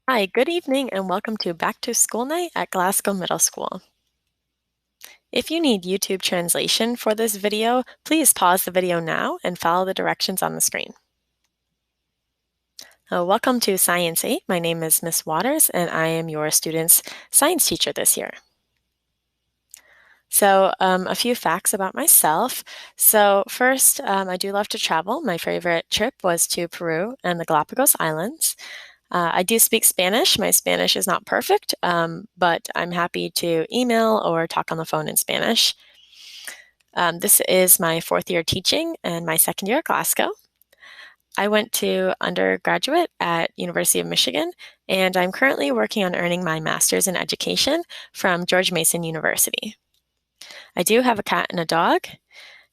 Hi, good evening, and welcome to Back to School Night at Glasgow Middle School. If you need YouTube translation for this video, please pause the video now and follow the directions on the screen. Welcome to Science 8. My name is Miss Waters, and I am your student's science teacher this year. So, a few facts about myself. So, first, I do love to travel. My favorite trip was to Peru and the Galapagos Islands. I do speak Spanish. My Spanish is not perfect, but I'm happy to email or talk on the phone in Spanish. This is my fourth year teaching and my second year at Glasgow. I went to undergraduate at University of Michigan, and I'm currently working on earning my master's in education from George Mason University. I do have a cat and a dog,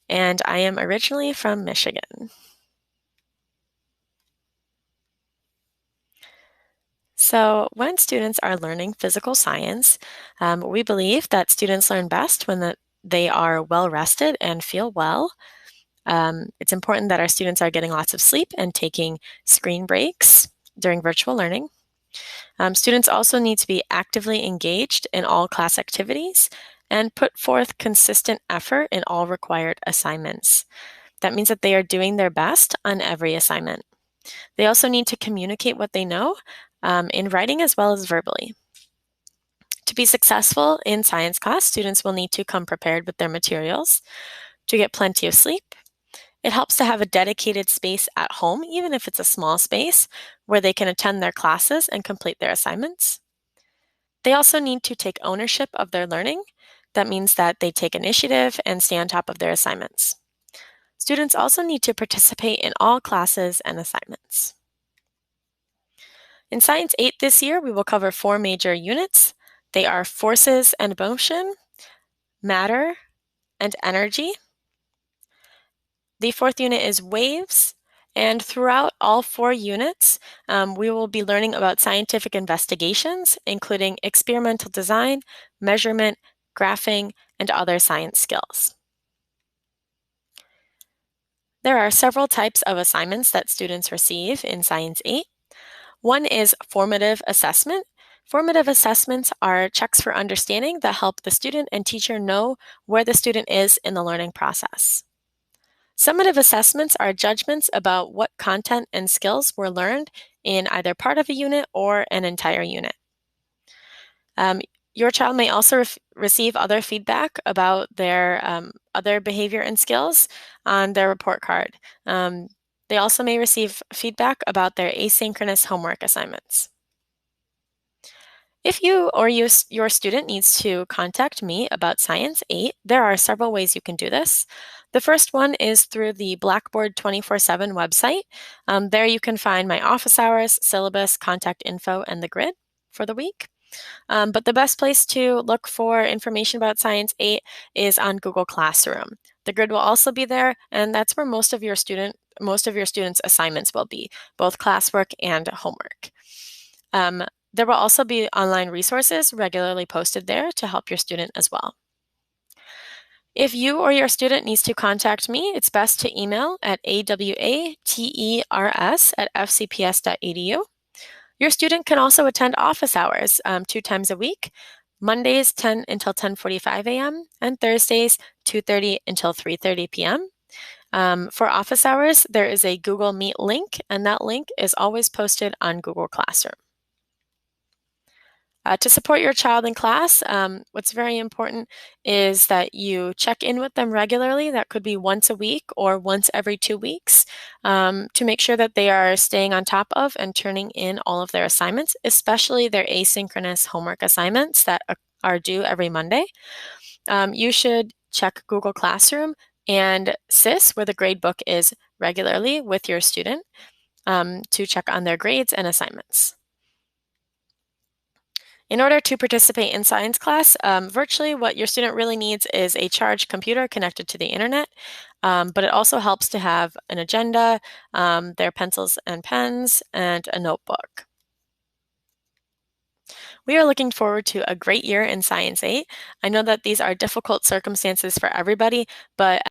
and I am originally from Michigan. So, when students are learning physical science, we believe that students learn best when they are well rested and feel well. It's important that our students are getting lots of sleep and taking screen breaks during virtual learning. Students also need to be actively engaged in all class activities and put forth consistent effort in all required assignments. That means that they are doing their best on every assignment. They also need to communicate what they know in writing as well as verbally. To be successful in science class, students will need to come prepared with their materials, to get plenty of sleep. It helps to have a dedicated space at home, even if it's a small space, where they can attend their classes and complete their assignments. They also need to take ownership of their learning. That means that they take initiative and stay on top of their assignments. Students also need to participate in all classes and assignments. In Science 8 this year, we will cover 4 major units. They are forces and motion, matter, and energy. The 4th unit is waves, and throughout all 4 units, we will be learning about scientific investigations, including experimental design, measurement, graphing, and other science skills. There are several types of assignments that students receive in Science 8. One is formative assessment. Formative assessments are checks for understanding that help the student and teacher know where the student is in the learning process. Summative assessments are judgments about what content and skills were learned in either part of a unit or an entire unit. Your child may also receive other feedback about their other behavior and skills on their report card. They also may receive feedback about their asynchronous homework assignments. If you or your student needs to contact me about Science 8, there are several ways you can do this. The first one is through the Blackboard 24/7 website. There you can find my office hours, syllabus, contact info, and the grid for the week. But the best place to look for information about Science 8 is on Google Classroom. The grid will also be there, and that's where most of your students' assignments will be, both classwork and homework. There will also be online resources regularly posted there to help your student as well. If you or your student needs to contact me, it's best to email at awaters@fcps.edu. Your student can also attend office hours 2 times a week, Mondays 10 until 10:45 a.m. and Thursdays 2:30 until 3:30 p.m. For office hours, there is a Google Meet link, and that link is always posted on Google Classroom. To support your child in class, what's very important is that you check in with them regularly. That could be once a week or once every 2 weeks to make sure that they are staying on top of and turning in all of their assignments, especially their asynchronous homework assignments that are due every Monday. You should check Google Classroom and SIS, where the gradebook is, regularly with your student to check on their grades and assignments. In order to participate in science class, virtually what your student really needs is a charged computer connected to the internet, but it also helps to have an agenda, their pencils and pens, and a notebook. We are looking forward to a great year in Science 8. I know that these are difficult circumstances for everybody, but